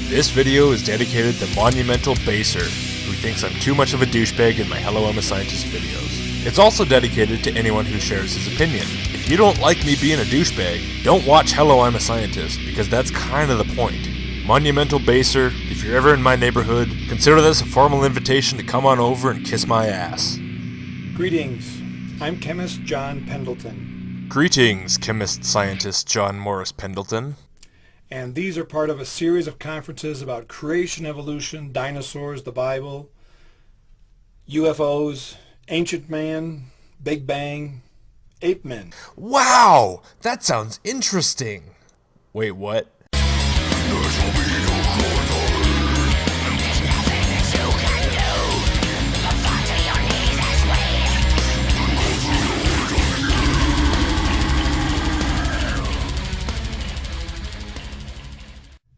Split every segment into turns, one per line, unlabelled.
This video is dedicated to Monumental Baser, who thinks I'm too much of a douchebag in my Hello I'm a Scientist videos. It's also dedicated to anyone who shares his opinion. If you don't like me being a douchebag, don't watch Hello I'm a Scientist, because that's kind of the point. Monumental Baser, if you're ever in my neighborhood, consider this a formal invitation to come on over and kiss my ass.
Greetings, I'm chemist John Pendleton.
Greetings, chemist-scientist John Morris Pendleton.
And these are part of a series of conferences about creation, evolution, dinosaurs, the Bible, UFOs, ancient man, Big Bang, ape men.
Wow! That sounds interesting! Wait, what?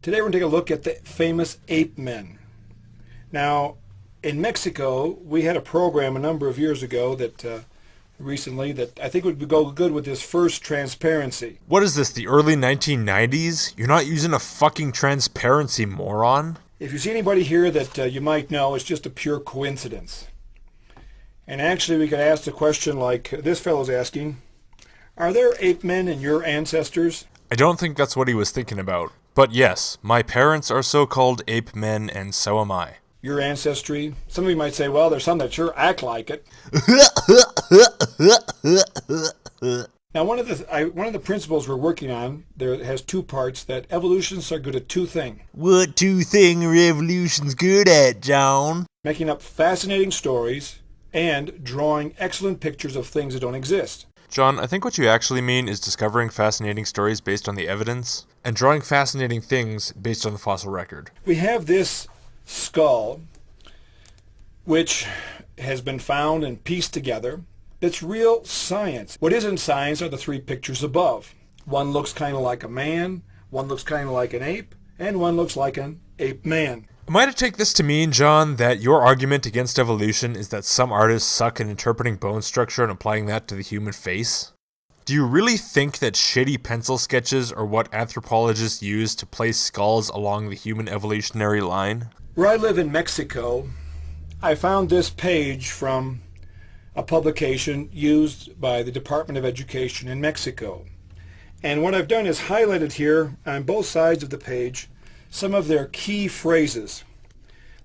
Today we're going to take a look at the famous ape men. Now, in Mexico, we had a program a number of years ago that recently that I think would go good with this first transparency.
What is this, the early 1990s? You're not using a fucking transparency, moron?
If you see anybody here that you might know, it's just a pure coincidence. And actually we could ask the question like this fellow's asking, are there ape men in your ancestors?
I don't think that's what he was thinking about. But yes, my parents are so-called ape men, and so am I.
Your ancestry? Some of you might say, well, there's some that sure act like it. Now, one of the principles we're working on there has two parts, that evolutionists are good at two things.
What two thing are evolution's good at, John?
Making up fascinating stories and drawing excellent pictures of things that don't exist.
John, I think what you actually mean is discovering fascinating stories based on the evidence, and drawing fascinating things based on the fossil record.
We have this skull, which has been found and pieced together. It's real science. What isn't science are the three pictures above. One looks kind of like a man, one looks kind of like an ape, and one looks like an ape man.
Am I to take this to mean, John, that your argument against evolution is that some artists suck in interpreting bone structure and applying that to the human face? Do you really think that shitty pencil sketches are what anthropologists use to place skulls along the human evolutionary line?
Where I live in Mexico, I found this page from a publication used by the Department of Education in Mexico. And what I've done is highlighted here on both sides of the page some of their key phrases.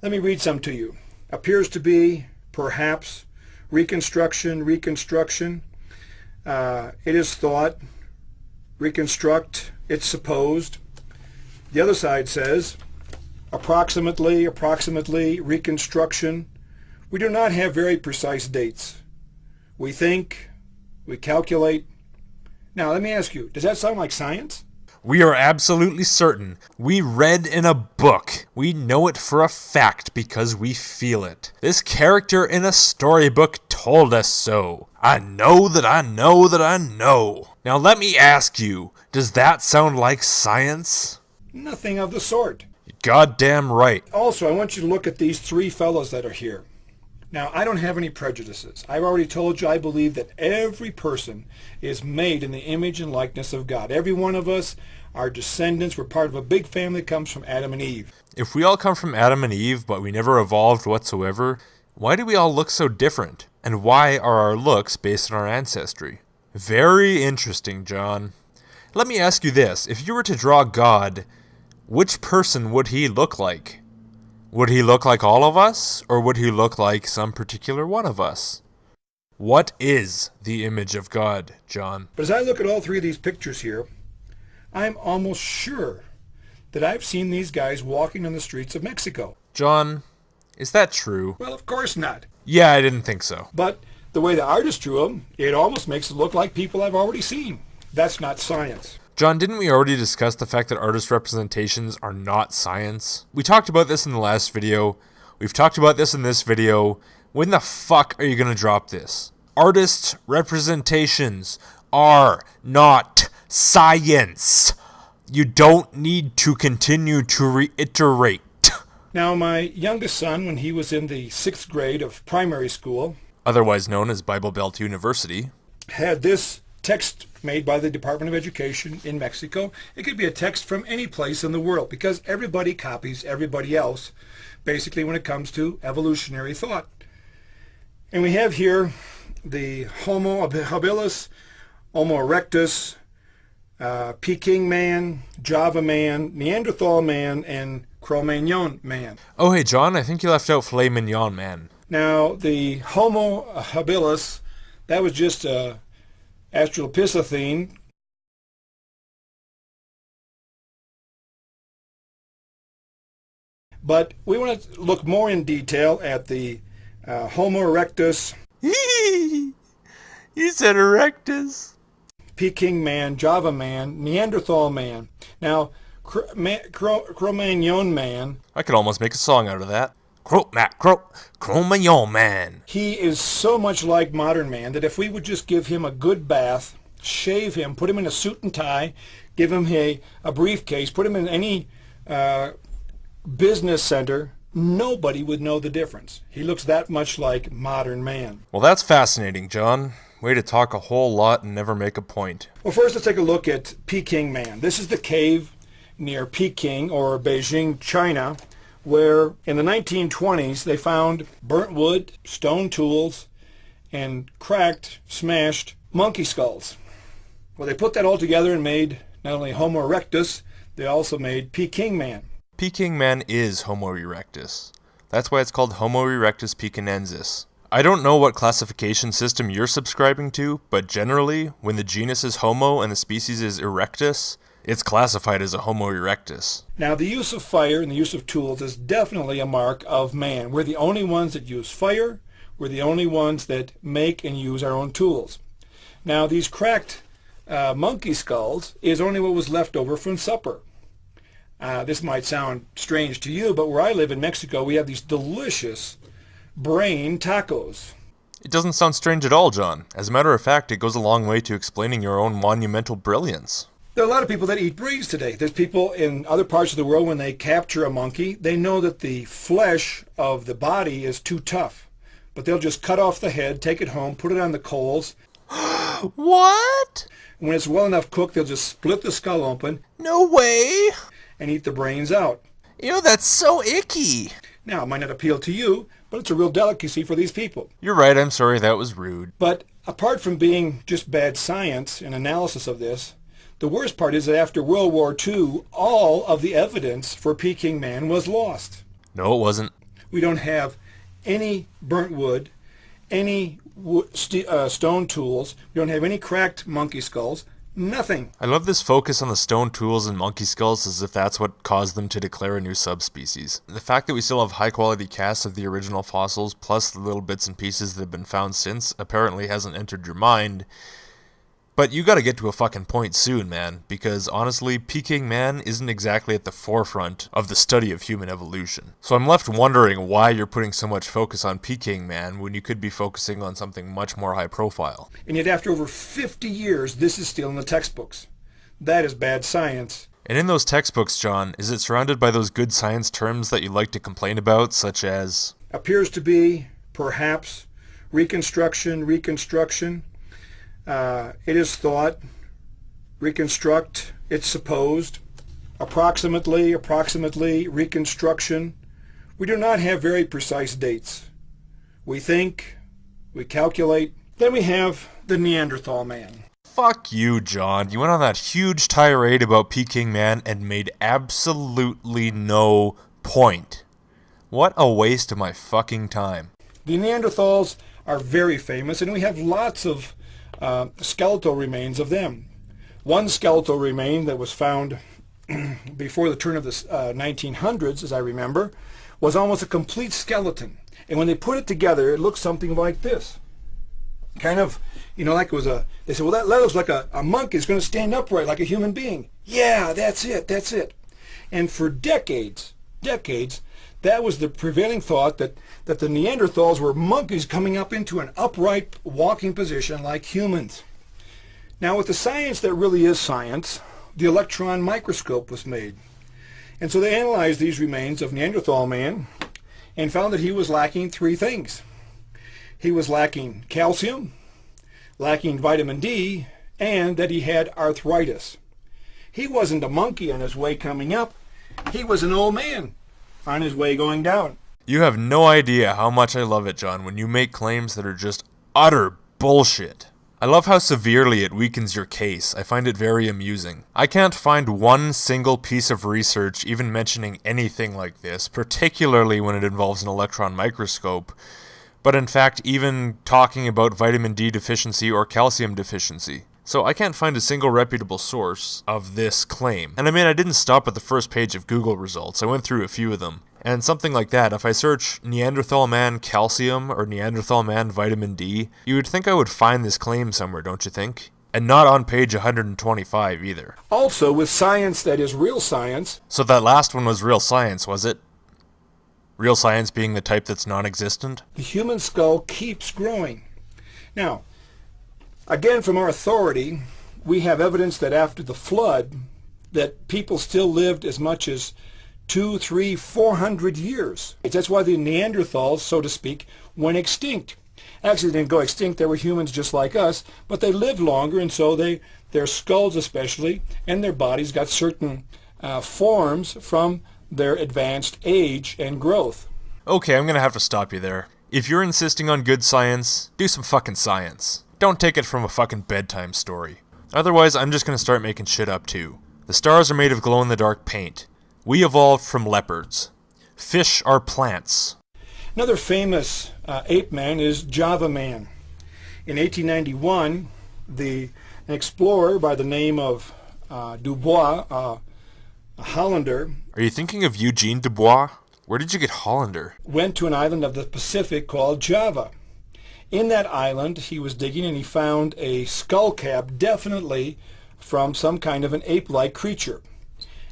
Let me read some to you. Appears to be, perhaps, reconstruction, reconstruction. It is thought, reconstruct, it's supposed. The other side says, approximately, reconstruction. We do not have very precise dates. We think, we calculate. Now let me ask you, does that sound like science?
We are absolutely certain. We read in a book. We know it for a fact because we feel it. This character in a storybook told us so. I know that I know that I know. Now let me ask you, does that sound like science?
Nothing of the sort.
Goddamn right.
Also, I want you to look at these three fellows that are here. Now, I don't have any prejudices. I've already told you I believe that every person is made in the image and likeness of God. Every one of us, our descendants, we're part of a big family that comes from Adam and Eve.
If we all come from Adam and Eve, but we never evolved whatsoever, why do we all look so different? And why are our looks based on our ancestry? Very interesting, John. Let me ask you this. If you were to draw God, which person would he look like? Would he look like all of us, or would he look like some particular one of us? What is the image of God, John?
But as I look at all three of these pictures here, I'm almost sure that I've seen these guys walking on the streets of Mexico.
John, is that true?
Well, of course not.
Yeah, I didn't think so.
But the way the artist drew them, it almost makes it look like people I've already seen. That's not science.
John, didn't we already discuss the fact that artist representations are not science? We talked about this in the last video. We've talked about this in this video. When the fuck are you going to drop this? Artist representations are not science. You don't need to continue to reiterate.
Now, my youngest son, when he was in the 6th grade of primary school,
otherwise known as Bible Belt University,
had this text made by the Department of Education in Mexico. It could be a text from any place in the world, because everybody copies everybody else, basically, when it comes to evolutionary thought. And we have here the Homo habilis, Homo erectus, Peking man, Java man, Neanderthal man, and Cro-Magnon man.
Oh, hey, John, I think you left out filet mignon man.
Now, the Homo habilis, that was just Australopithecine. But we want to look more in detail at the Homo erectus.
You said erectus.
Peking man, Java man, Neanderthal man. Now, Cro-Magnon man.
I could almost make a song out of that. Cro-Magnon man.
He is so much like modern man that if we would just give him a good bath, shave him, put him in a suit and tie, give him a briefcase, put him in any business center, nobody would know the difference. He looks that much like modern man.
Well, that's fascinating, John. Way to talk a whole lot and never make a point.
Well, first let's take a look at Peking man. This is the cave near Peking, or Beijing, China, where in the 1920s they found burnt wood, stone tools, and cracked, smashed monkey skulls. Well, they put that all together and made not only Homo erectus, they also made Peking man.
Peking man is Homo erectus. That's why it's called Homo erectus pekinensis. I don't know what classification system you're subscribing to, but generally, when the genus is Homo and the species is erectus, it's classified as a Homo erectus.
Now, the use of fire and the use of tools is definitely a mark of man. We're the only ones that use fire. We're the only ones that make and use our own tools. Now, these cracked monkey skulls is only what was left over from supper. This might sound strange to you, but where I live in Mexico, we have these delicious brain tacos.
It doesn't sound strange at all, John. As a matter of fact, it goes a long way to explaining your own monumental brilliance.
There are a lot of people that eat brains today. There's people in other parts of the world, when they capture a monkey, they know that the flesh of the body is too tough. But they'll just cut off the head, take it home, put it on the coals.
What?
When it's well enough cooked, they'll just split the skull open.
No way!
And eat the brains out.
Ew, that's so icky!
Now, it might not appeal to you, but it's a real delicacy for these people.
You're right, I'm sorry, that was rude.
But apart from being just bad science and analysis of this, the worst part is that after World War II, all of the evidence for Peking man was lost.
No, it wasn't.
We don't have any burnt wood, any stone tools. We don't have any cracked monkey skulls. Nothing.
I love this focus on the stone tools and monkey skulls as if that's what caused them to declare a new subspecies. The fact that we still have high-quality casts of the original fossils, plus the little bits and pieces that have been found since, apparently hasn't entered your mind. But you gotta get to a fucking point soon, man, because honestly, Peking man isn't exactly at the forefront of the study of human evolution. So I'm left wondering why you're putting so much focus on Peking man when you could be focusing on something much more high profile.
And yet after over 50 years, this is still in the textbooks. That is bad science.
And in those textbooks, John, is it surrounded by those good science terms that you like to complain about, such as...
appears to be, perhaps, reconstruction. It is thought, reconstruct, it's supposed, approximately, reconstruction. We do not have very precise dates. We think, we calculate. Then we have the Neanderthal man.
Fuck you, John. You went on that huge tirade about Peking man and made absolutely no point. What a waste of my fucking time.
The Neanderthals are very famous, and we have lots of skeletal remains of them. One skeletal remain that was found before the turn of the 1900s, as I remember, was almost a complete skeleton. And when they put it together, it looked something like this. Kind of, like it was they said, well, that looks like a monkey is going to stand upright like a human being. Yeah, that's it. And for decades, that was the prevailing thought, that the Neanderthals were monkeys coming up into an upright walking position like humans. Now, with the science that really is science, the electron microscope was made. And so they analyzed these remains of Neanderthal man and found that he was lacking three things. He was lacking calcium, lacking vitamin D, and that he had arthritis. He wasn't a monkey on his way coming up. He was an old man on his way going down.
You have no idea how much I love it, John, when you make claims that are just utter bullshit. I love how severely it weakens your case. I find it very amusing. I can't find one single piece of research even mentioning anything like this, particularly when it involves an electron microscope, but in fact even talking about vitamin D deficiency or calcium deficiency. So I can't find a single reputable source of this claim. And I mean, I didn't stop at the first page of Google results. I went through a few of them. And something like that, if I search Neanderthal man calcium or Neanderthal man vitamin D, you would think I would find this claim somewhere, don't you think? And not on page 125 either.
Also, with science that is real science.
So that last one was real science, was it? Real science being the type that's non-existent?
The human skull keeps growing. Now, again, from our authority, we have evidence that after the flood, that people still lived as much as 200, 300, 400 years. That's why the Neanderthals, so to speak, went extinct. Actually, they didn't go extinct. They were humans just like us, but they lived longer, and so their skulls especially, and their bodies got certain forms from their advanced age and growth.
Okay, I'm gonna have to stop you there. If you're insisting on good science, do some fucking science. Don't take it from a fucking bedtime story. Otherwise, I'm just gonna start making shit up too. The stars are made of glow-in-the-dark paint. We evolved from leopards. Fish are plants.
Another famous ape man is Java Man. In 1891, an explorer by the name of Dubois, a Hollander.
Are you thinking of Eugene Dubois? Where did you get Hollander?
Went to an island of the Pacific called Java. In that island, he was digging and he found a skull cap, definitely from some kind of an ape-like creature.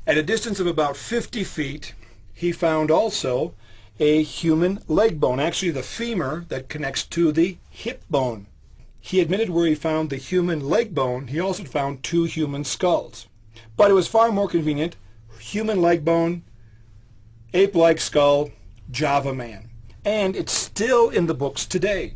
At a distance of about 50 feet, he found also a human leg bone, actually the femur that connects to the hip bone. He admitted where he found the human leg bone, he also found 2 human skulls. But it was far more convenient, human leg bone, ape-like skull, Java Man. And it's still in the books today.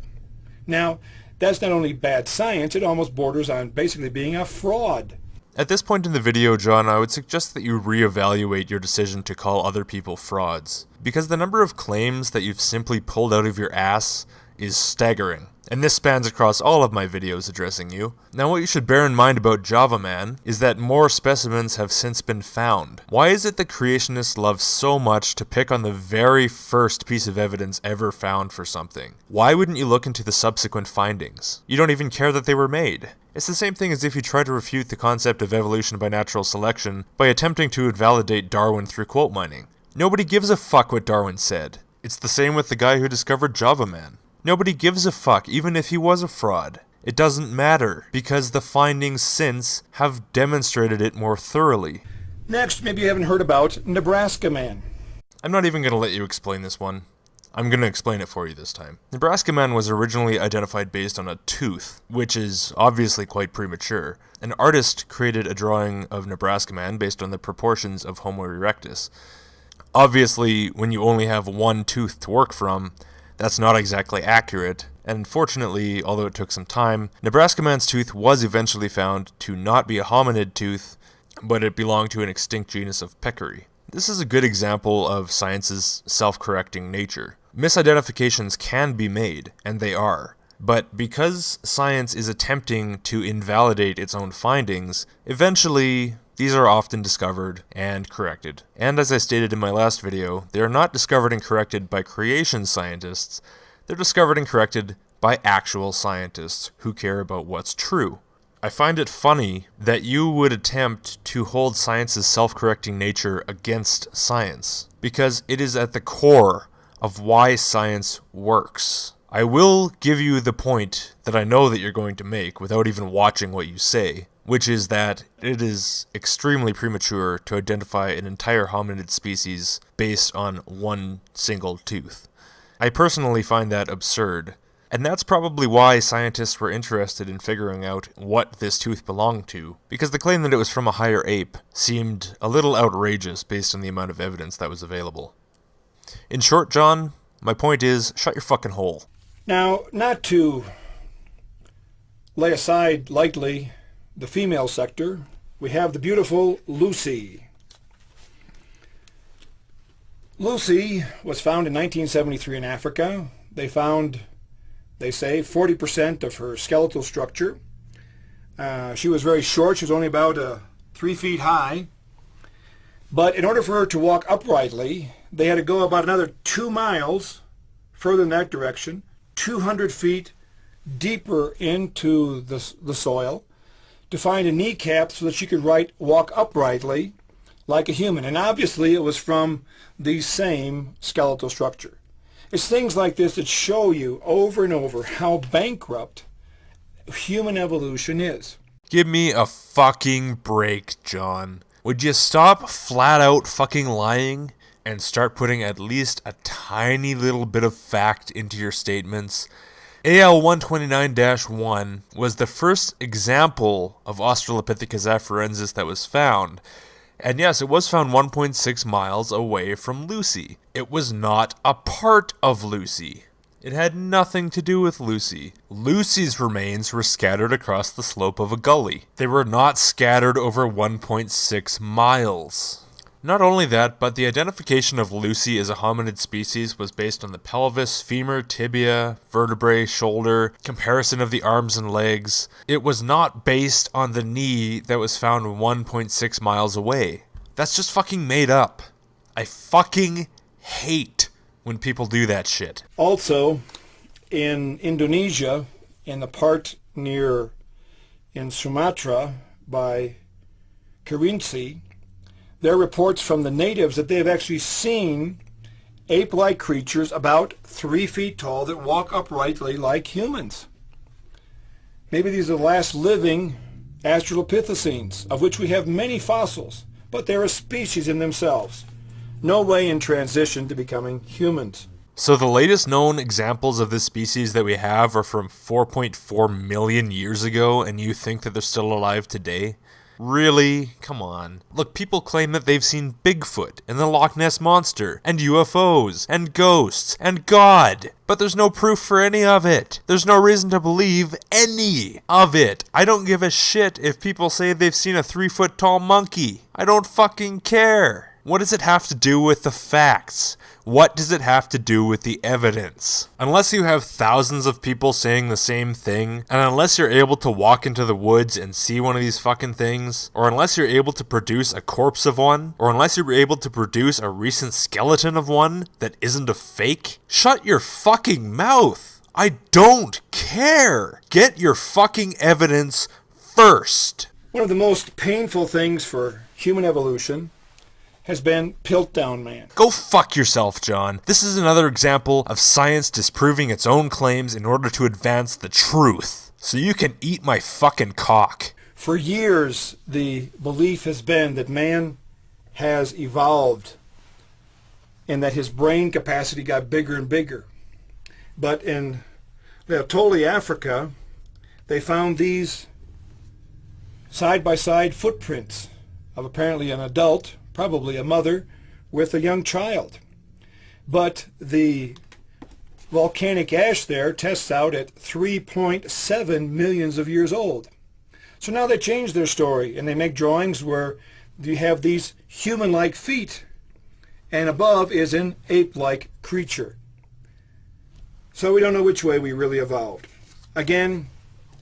Now, that's not only bad science, it almost borders on basically being a fraud.
At this point in the video, John, I would suggest that you reevaluate your decision to call other people frauds, because the number of claims that you've simply pulled out of your ass is staggering. And this spans across all of my videos addressing you. Now what you should bear in mind about Java Man is that more specimens have since been found. Why is it that creationists love so much to pick on the very first piece of evidence ever found for something? Why wouldn't you look into the subsequent findings? You don't even care that they were made. It's the same thing as if you try to refute the concept of evolution by natural selection by attempting to invalidate Darwin through quote mining. Nobody gives a fuck what Darwin said. It's the same with the guy who discovered Java Man. Nobody gives a fuck, even if he was a fraud. It doesn't matter, because the findings since have demonstrated it more thoroughly.
Next, maybe you haven't heard about Nebraska Man.
I'm not even going to let you explain this one. I'm going to explain it for you this time. Nebraska Man was originally identified based on a tooth, which is obviously quite premature. An artist created a drawing of Nebraska Man based on the proportions of Homo erectus. Obviously, when you only have one tooth to work from, that's not exactly accurate, and fortunately, although it took some time, Nebraska Man's tooth was eventually found to not be a hominid tooth, but it belonged to an extinct genus of peccary. This is a good example of science's self-correcting nature. Misidentifications can be made, and they are. But because science is attempting to invalidate its own findings, eventually these are often discovered and corrected. And as I stated in my last video, they are not discovered and corrected by creation scientists, they're discovered and corrected by actual scientists who care about what's true. I find it funny that you would attempt to hold science's self-correcting nature against science, because it is at the core of why science works. I will give you the point that I know that you're going to make without even watching what you say, which is that it is extremely premature to identify an entire hominid species based on one single tooth. I personally find that absurd, and that's probably why scientists were interested in figuring out what this tooth belonged to, because the claim that it was from a higher ape seemed a little outrageous based on the amount of evidence that was available. In short, John, my point is, shut your fucking hole.
Now, not to lay aside lightly the female sector, we have the beautiful Lucy. Lucy was found in 1973 in Africa. They found, they say, 40% of her skeletal structure. She was very short. She was only about 3 feet high. But in order for her to walk uprightly, they had to go about another 2 miles further in that direction, 200 feet deeper into the soil, to find a kneecap so that she could walk uprightly like a human. And obviously it was from the same skeletal structure. It's things like this that show you over and over how bankrupt human evolution is.
Give me a fucking break, John. Would you stop flat out fucking lying and start putting at least a tiny little bit of fact into your statements? AL 129-1 was the first example of Australopithecus afarensis that was found. And yes, it was found 1.6 miles away from Lucy. It was not a part of Lucy. It had nothing to do with Lucy. Lucy's remains were scattered across the slope of a gully. They were not scattered over 1.6 miles. Not only that, but the identification of Lucy as a hominid species was based on the pelvis, femur, tibia, vertebrae, shoulder, comparison of the arms and legs. It was not based on the knee that was found 1.6 miles away. That's just fucking made up. I fucking hate when people do that shit.
Also, in Indonesia, in the part in Sumatra by Kerinci, there are reports from the natives that they have actually seen ape-like creatures about 3 feet tall that walk uprightly like humans. Maybe these are the last living Australopithecines, of which we have many fossils, but they're a species in themselves. No way in transition to becoming humans.
So the latest known examples of this species that we have are from 4.4 million years ago, and you think that they're still alive today? Really? Come on. Look, people claim that they've seen Bigfoot and the Loch Ness Monster and UFOs and ghosts and God, but there's no proof for any of it. There's no reason to believe any of it. I don't give a shit if people say they've seen a 3-foot tall monkey. I don't fucking care. What does it have to do with the facts? What does it have to do with the evidence? Unless you have thousands of people saying the same thing, and unless you're able to walk into the woods and see one of these fucking things, or unless you're able to produce a corpse of one, or unless you're able to produce a recent skeleton of one that isn't a fake, shut your fucking mouth. I don't care. Get your fucking evidence first.
One of the most painful things for human evolution has been Piltdown Man.
Go fuck yourself, John. This is another example of science disproving its own claims in order to advance the truth. So you can eat my fucking cock.
For years, the belief has been that man has evolved and that his brain capacity got bigger and bigger. But in Laetoli, Africa, they found these side-by-side footprints of apparently an adult, probably a mother, with a young child. But the volcanic ash there tests out at 3.7 millions of years old. So now they change their story and they make drawings where you have these human-like feet and above is an ape-like creature. So we don't know which way we really evolved. Again,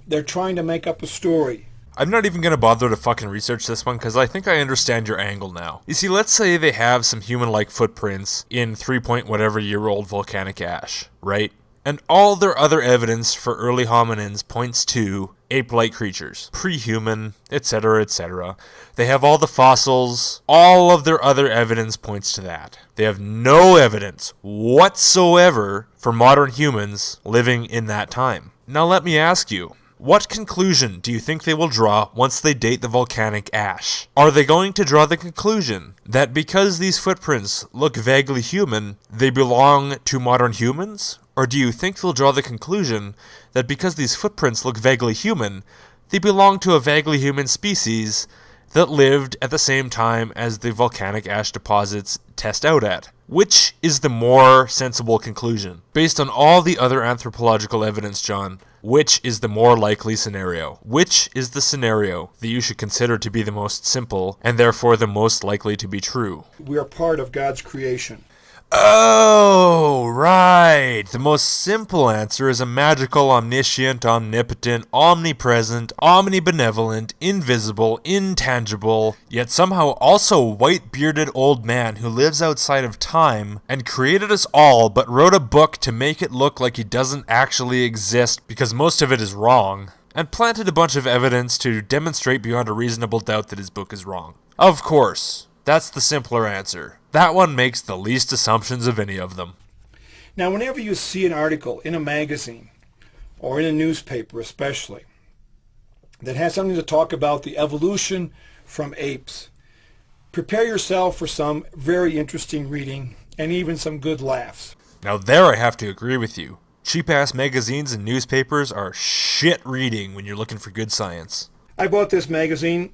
they're trying to make up a story.
I'm not even going to bother to fucking research this one because I think I understand your angle now. You see, let's say they have some human-like footprints in 3-point-whatever-year-old volcanic ash, right? And all their other evidence for early hominins points to ape-like creatures, pre-human, etc., etc. They have all the fossils, all of their other evidence points to that. They have no evidence whatsoever for modern humans living in that time. Now let me ask you, what conclusion do you think they will draw once they date the volcanic ash? Are they going to draw the conclusion that because these footprints look vaguely human, they belong to modern humans? Or do you think they'll draw the conclusion that because these footprints look vaguely human, they belong to a vaguely human species that lived at the same time as the volcanic ash deposits test out at? Which is the more sensible conclusion? Based on all the other anthropological evidence, John, which is the more likely scenario? Which is the scenario that you should consider to be the most simple and therefore the most likely to be true?
We are part of God's creation.
Oh, right. The most simple answer is a magical, omniscient, omnipotent, omnipresent, omnibenevolent, invisible, intangible, yet somehow also white-bearded old man who lives outside of time and created us all but wrote a book to make it look like he doesn't actually exist because most of it is wrong, and planted a bunch of evidence to demonstrate beyond a reasonable doubt that his book is wrong. Of course. That's the simpler answer. That one makes the least assumptions of any of them.
Now, whenever you see an article in a magazine or in a newspaper especially that has something to talk about the evolution from apes, prepare yourself for some very interesting reading and even some good laughs.
Now there I have to agree with you. Cheap-ass magazines and newspapers are shit reading when you're looking for good science.
I bought this magazine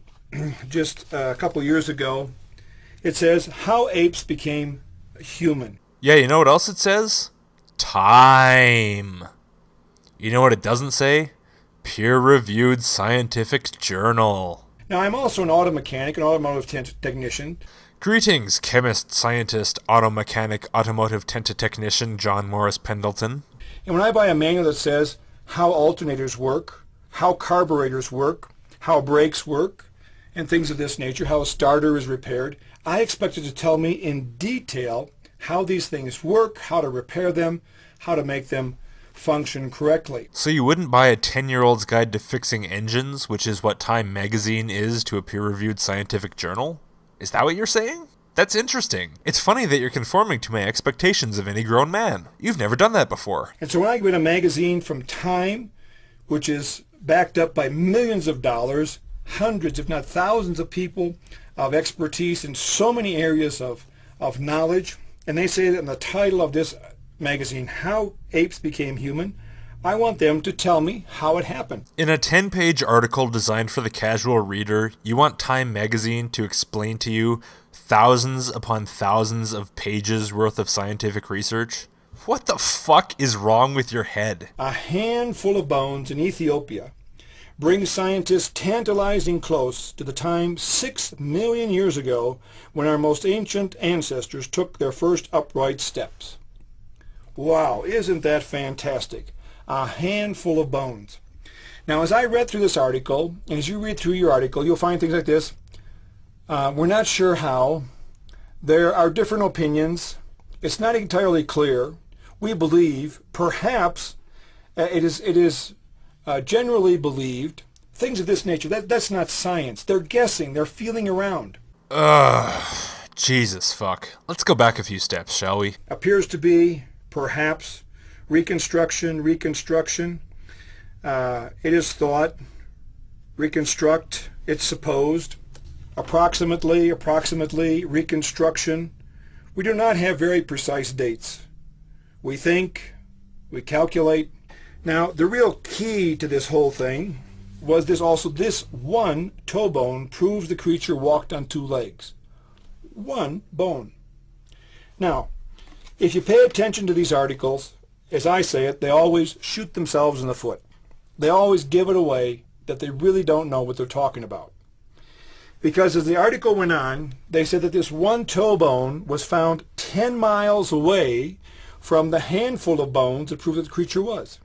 just a couple years ago. It says, How Apes Became Human.
Yeah, you know what else it says? Time. You know what it doesn't say? Peer-reviewed scientific journal.
Now, I'm also an auto mechanic, an automotive technician.
Greetings, chemist, scientist, auto mechanic, automotive technician John Morris Pendleton.
And when I buy a manual that says how alternators work, how carburetors work, how brakes work, and things of this nature, how a starter is repaired, I expect it to tell me in detail how these things work, how to repair them, how to make them function correctly.
So you wouldn't buy a 10-year-old's guide to fixing engines, which is what Time magazine is to a peer-reviewed scientific journal? Is that what you're saying? That's interesting. It's funny that you're conforming to my expectations of any grown man. You've never done that before.
And so when I get a magazine from Time, which is backed up by millions of dollars, hundreds if not thousands of people of expertise in so many areas of knowledge, and they say that in the title of this magazine, How Apes Became Human, I want them to tell me how it happened.
In a 10-page article designed for the casual reader, you want Time magazine to explain to you thousands upon thousands of pages worth of scientific research? What the fuck is wrong with your head?
A handful of bones in Ethiopia brings scientists tantalizing close to the time 6 million years ago when our most ancient ancestors took their first upright steps. Wow, isn't that fantastic? A handful of bones. Now, as I read through this article, and as you read through your article, you'll find things like this. We're not sure how. There are different opinions. It's not entirely clear. We believe, perhaps, it is generally believed, things of this nature. That's not science. They're guessing. They're feeling around.
Jesus fuck. Let's go back a few steps, shall we?
Appears to be, perhaps, reconstruction. It is thought. Reconstruct, it's supposed. Approximately, reconstruction. We do not have very precise dates. We think, we calculate. Now, the real key to this whole thing was this one toe bone proves the creature walked on two legs. One bone. Now, if you pay attention to these articles, as I say it, they always shoot themselves in the foot. They always give it away that they really don't know what they're talking about. Because as the article went on, they said that this one toe bone was found 10 miles away from the handful of bones that proved that the creature was.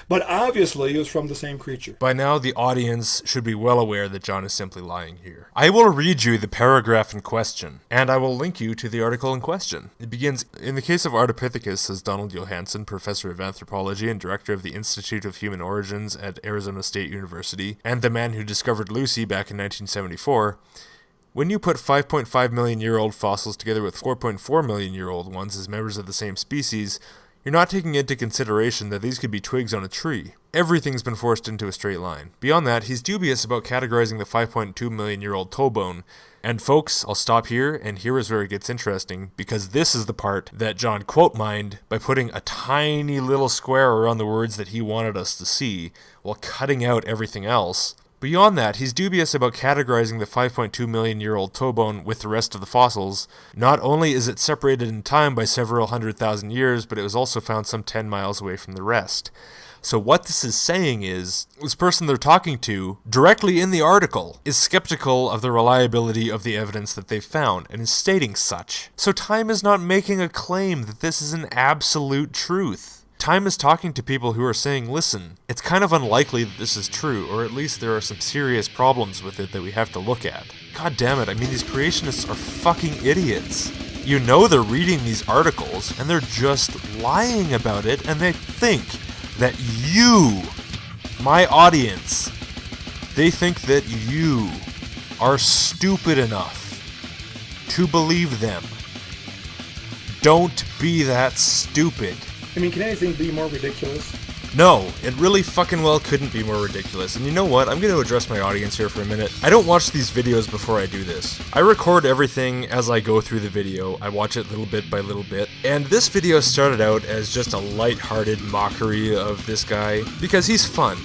But obviously it was from the same creature.
By now, the audience should be well aware that John is simply lying here. I will read you the paragraph in question, and I will link you to the article in question. It begins, in the case of Ardipithecus, says Donald Johanson, professor of anthropology and director of the Institute of Human Origins at Arizona State University, and the man who discovered Lucy back in 1974, when you put 5.5 million year old fossils together with 4.4 million year old ones as members of the same species, you're not taking into consideration that these could be twigs on a tree. Everything's been forced into a straight line. Beyond that, he's dubious about categorizing the 5.2 million year old toe bone. And folks, I'll stop here, and here is where it gets interesting, because this is the part that John quote-mined by putting a tiny little square around the words that he wanted us to see, while cutting out everything else. Beyond that, he's dubious about categorizing the 5.2 million year old toe bone with the rest of the fossils. Not only is it separated in time by several 100,000 years, but it was also found some 10 miles away from the rest. So what this is saying is, this person they're talking to, directly in the article, is skeptical of the reliability of the evidence that they've found, and is stating such. So Time is not making a claim that this is an absolute truth. Time is talking to people who are saying, listen, it's kind of unlikely that this is true, or at least there are some serious problems with it that we have to look at. God damn it, I mean, these creationists are fucking idiots. You know they're reading these articles, and they're just lying about it, and they think that you, my audience, they think that you are stupid enough to believe them. Don't be that stupid.
I mean, can anything be more ridiculous?
No, it really fucking well couldn't be more ridiculous. And you know what? I'm going to address my audience here for a minute. I don't watch these videos before I do this. I record everything as I go through the video. I watch it little bit by little bit. And this video started out as just a lighthearted mockery of this guy because he's fun.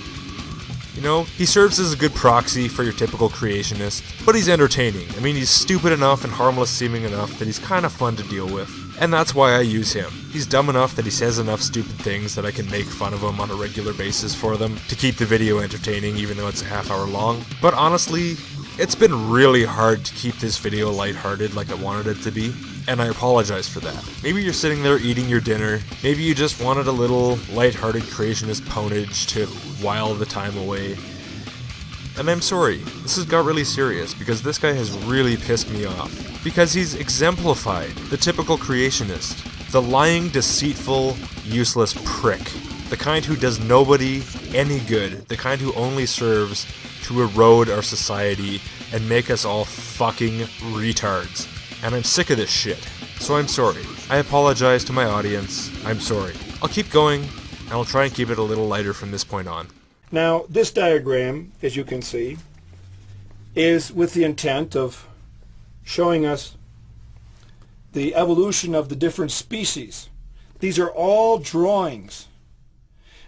You know, he serves as a good proxy for your typical creationist, but he's entertaining. I mean, he's stupid enough and harmless seeming enough that he's kind of fun to deal with. And that's why I use him. He's dumb enough that he says enough stupid things that I can make fun of him on a regular basis for them to keep the video entertaining even though it's a half hour long. But honestly, it's been really hard to keep this video lighthearted like I wanted it to be, and I apologize for that. Maybe you're sitting there eating your dinner, maybe you just wanted a little lighthearted creationist ponage to while the time away. And I'm sorry, this has got really serious because this guy has really pissed me off. Because he's exemplified the typical creationist, the lying, deceitful, useless prick. The kind who does nobody any good, the kind who only serves to erode our society and make us all fucking retards. And I'm sick of this shit. So I'm sorry. I apologize to my audience. I'm sorry. I'll keep going, and I'll try and keep it a little lighter from this point on.
Now, this diagram, as you can see, is with the intent of showing us the evolution of the different species. These are all drawings.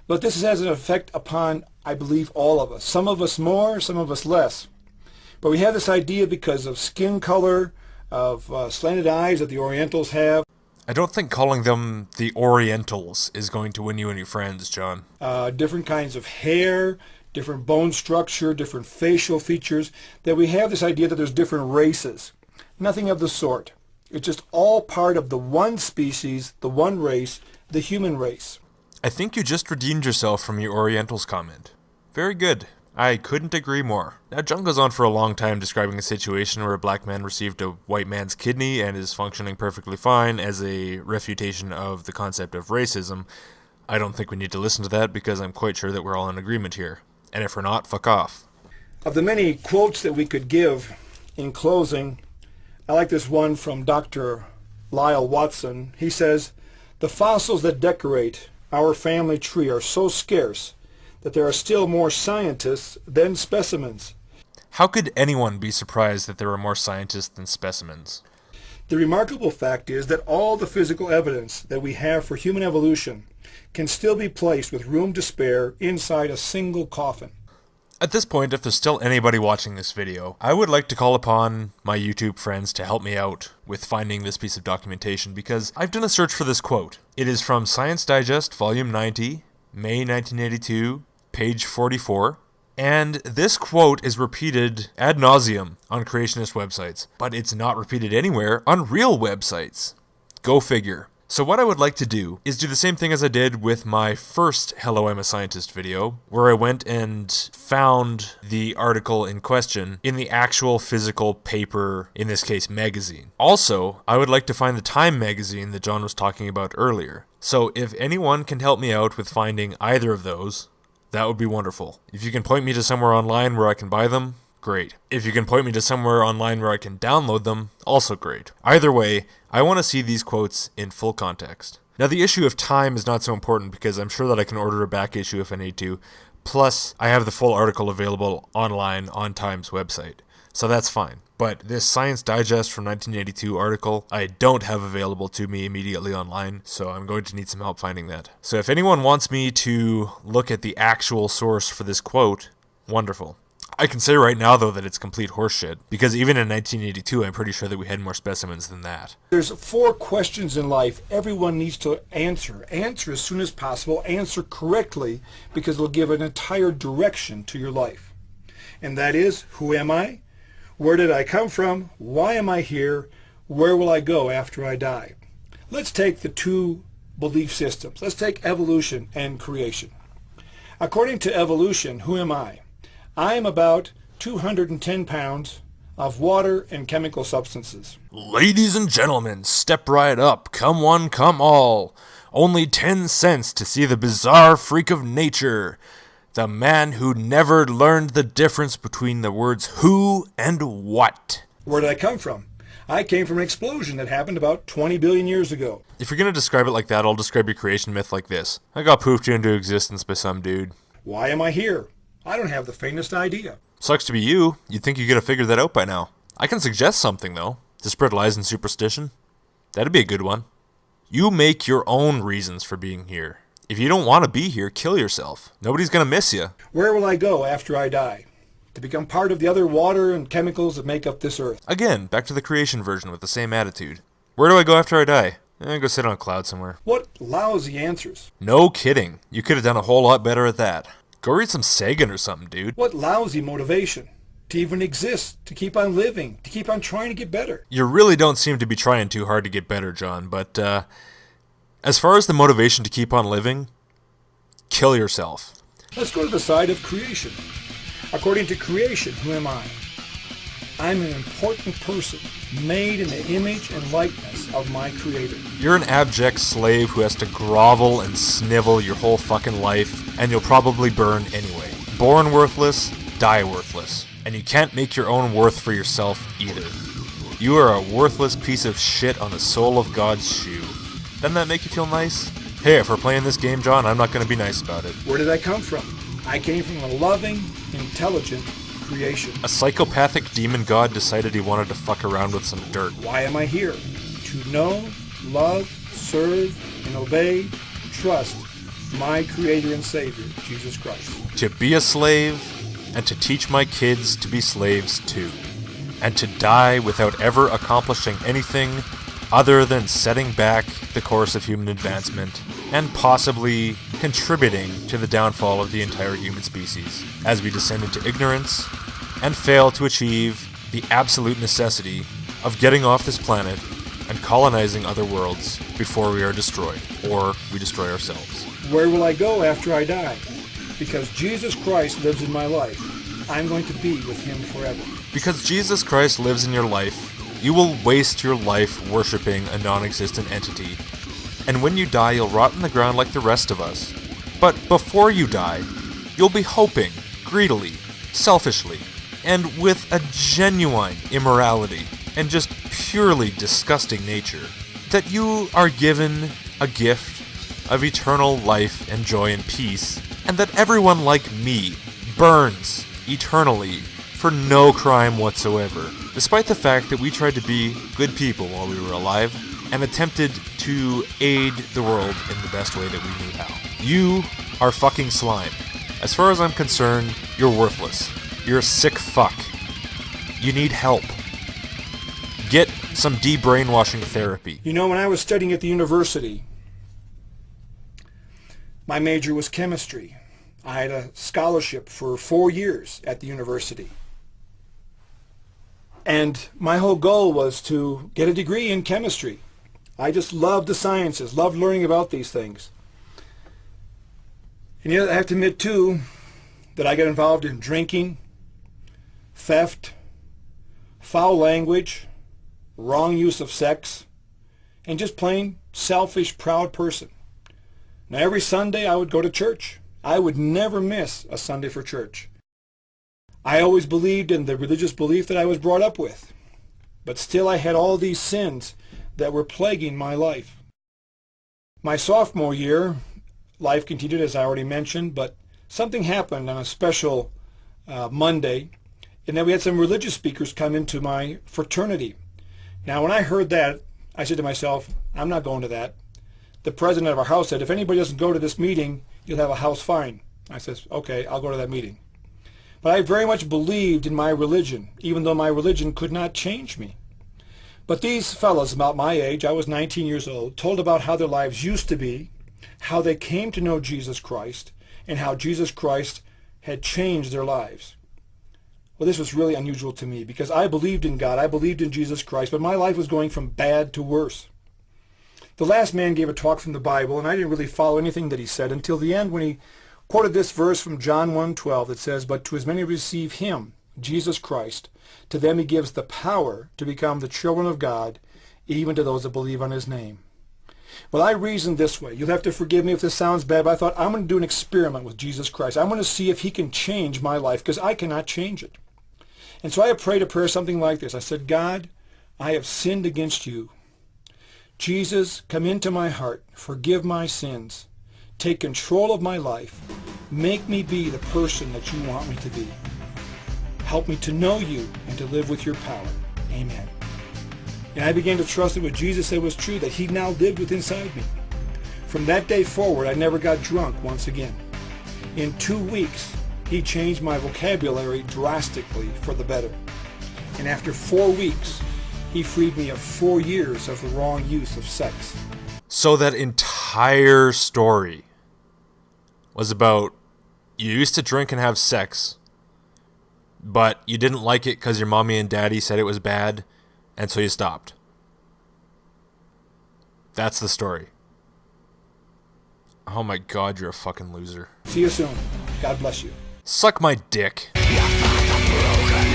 But this has an effect upon, I believe, all of us. Some of us more, some of us less. But we have this idea because of skin color, of slanted eyes that the Orientals have.
I don't think calling them the Orientals is going to win you any friends, John.
Different kinds of hair, different bone structure, different facial features, that we have this idea that there's different races. Nothing of the sort. It's just all part of the one species, the one race, the human race.
I think you just redeemed yourself from your Orientals comment. Very good. I couldn't agree more. Now, John goes on for a long time describing a situation where a black man received a white man's kidney and is functioning perfectly fine as a refutation of the concept of racism. I don't think we need to listen to that because I'm quite sure that we're all in agreement here. And if we're not, fuck off.
Of the many quotes that we could give in closing, I like this one from Dr. Lyle Watson. He says, "The fossils that decorate our family tree are so scarce that there are still more scientists than specimens."
How could anyone be surprised that there are more scientists than specimens?
The remarkable fact is that all the physical evidence that we have for human evolution can still be placed with room to spare inside a single coffin.
At this point, if there's still anybody watching this video, I would like to call upon my YouTube friends to help me out with finding this piece of documentation because I've done a search for this quote. It is from Science Digest, Volume 90, May 1982, page 44. And this quote is repeated ad nauseum on creationist websites, but it's not repeated anywhere on real websites. Go figure. So what I would like to do is do the same thing as I did with my first Hello, I'm a Scientist video, where I went and found the article in question in the actual physical paper, in this case magazine. Also, I would like to find the Time magazine that John was talking about earlier. So if anyone can help me out with finding either of those, that would be wonderful. If you can point me to somewhere online where I can buy them, great. If you can point me to somewhere online where I can download them, also great. Either way, I want to see these quotes in full context. Now, the issue of time is not so important because I'm sure that I can order a back issue if I need to. Plus, I have the full article available online on Time's website. So that's fine. But this Science Digest from 1982 article, I don't have available to me immediately online, so I'm going to need some help finding that. So if anyone wants me to look at the actual source for this quote, wonderful. I can say right now, though, that it's complete horseshit, because even in 1982, I'm pretty sure that we had more specimens than that.
There's 4 questions in life everyone needs to answer. Answer as soon as possible. Answer correctly, because it'll give an entire direction to your life. And that is, who am I? Where did I come from? Why am I here? Where will I go after I die? Let's take the 2 belief systems. Let's take evolution and creation. According to evolution, who am I? I am about 210 pounds of water and chemical substances.
Ladies and gentlemen, step right up. Come one, come all. Only 10 cents to see the bizarre freak of nature. The man who never learned the difference between the words who and what.
Where did I come from? I came from an explosion that happened about 20 billion years ago.
If you're going to describe it like that, I'll describe your creation myth like this. I got poofed into existence by some dude.
Why am I here? I don't have the faintest idea.
Sucks to be you. You'd think you could have figured that out by now. I can suggest something, though, to spread lies and superstition. That'd be a good one. You make your own reasons for being here. If you don't want to be here, kill yourself. Nobody's going to miss you.
Where will I go after I die? To become part of the other water and chemicals that make up this earth.
Again, back to the creation version with the same attitude. Where do I go after I die? Go sit on a cloud somewhere.
What lousy answers.
No kidding. You could have done a whole lot better at that. Go read some Sagan or something, dude.
What lousy motivation to even exist, to keep on living, to keep on trying to get better.
You really don't seem to be trying too hard to get better, John, but as far as the motivation to keep on living, kill yourself.
Let's go to the side of creation. According to creation, who am I? I'm an important person, made in the image and likeness of my Creator.
You're an abject slave who has to grovel and snivel your whole fucking life, and you'll probably burn anyway. Born worthless, die worthless. And you can't make your own worth for yourself either. You are a worthless piece of shit on the sole of God's shoe. Doesn't that make you feel nice? Hey, if we're playing this game, John, I'm not going to be nice about it.
Where did I come from? I came from a loving, intelligent creation.
A psychopathic demon god decided he wanted to fuck around with some dirt.
Why am I here? To know, love, serve, and obey, trust my Creator and Savior, Jesus Christ.
To be a slave, and to teach my kids to be slaves too. And to die without ever accomplishing anything other than setting back the course of human advancement and possibly contributing to the downfall of the entire human species as we descend into ignorance and fail to achieve the absolute necessity of getting off this planet and colonizing other worlds before we are destroyed, or we destroy ourselves.
Where will I go after I die? Because Jesus Christ lives in my life, I'm going to be with Him forever.
Because Jesus Christ lives in your life, you will waste your life worshipping a non-existent entity. And when you die, you'll rot in the ground like the rest of us. But before you die, you'll be hoping, greedily, selfishly, and with a genuine immorality and just purely disgusting nature, that you are given a gift of eternal life and joy and peace, and that everyone like me burns eternally for no crime whatsoever, despite the fact that we tried to be good people while we were alive and attempted to aid the world in the best way that we knew how. You are fucking slime. As far as I'm concerned, you're worthless. You're a sick fuck. You need help. Get some de-brainwashing therapy.
You know, when I was studying at the university, my major was chemistry. I had a scholarship for 4 years at the university. And my whole goal was to get a degree in chemistry. I just loved the sciences, loved learning about these things. And yet I have to admit, too, that I got involved in drinking, theft, foul language, wrong use of sex, and just plain selfish, proud person. Now, every Sunday I would go to church. I would never miss a Sunday for church. I always believed in the religious belief that I was brought up with. But still I had all these sins that were plaguing my life. My sophomore year, life continued as I already mentioned, but something happened on a special Monday, and then we had some religious speakers come into my fraternity. Now when I heard that, I said to myself, I'm not going to that. The president of our house said, if anybody doesn't go to this meeting, you'll have a house fine. I said, okay, I'll go to that meeting. But I very much believed in my religion, even though my religion could not change me. But these fellows about my age, I was 19 years old, told about how their lives used to be, how they came to know Jesus Christ, and how Jesus Christ had changed their lives. Well, this was really unusual to me because I believed in God, I believed in Jesus Christ, but my life was going from bad to worse. The last man gave a talk from the Bible, and I didn't really follow anything that he said until the end when he quoted this verse from John 1:12 that says, "But to as many receive him, Jesus Christ, to them he gives the power to become the children of God, even to those that believe on his name." Well, I reasoned this way. You'll have to forgive me if this sounds bad, but I thought I'm going to do an experiment with Jesus Christ. I'm going to see if he can change my life because I cannot change it. And so I prayed a prayer something like this. I said, "God, I have sinned against you. Jesus, come into my heart. Forgive my sins. Take control of my life. Make me be the person that you want me to be. Help me to know you and to live with your power. Amen." And I began to trust that what Jesus said was true, that he now lived within inside me. From that day forward, I never got drunk once again. In 2 weeks, he changed my vocabulary drastically for the better. And after 4 weeks, he freed me of 4 years of the wrong use of sex.
So that entire story was about you used to drink and have sex, but you didn't like it because your mommy and daddy said it was bad, and so you stopped. That's the story. Oh my God, you're a fucking loser.
See you soon. God bless you.
Suck my dick.
Your thoughts are broken.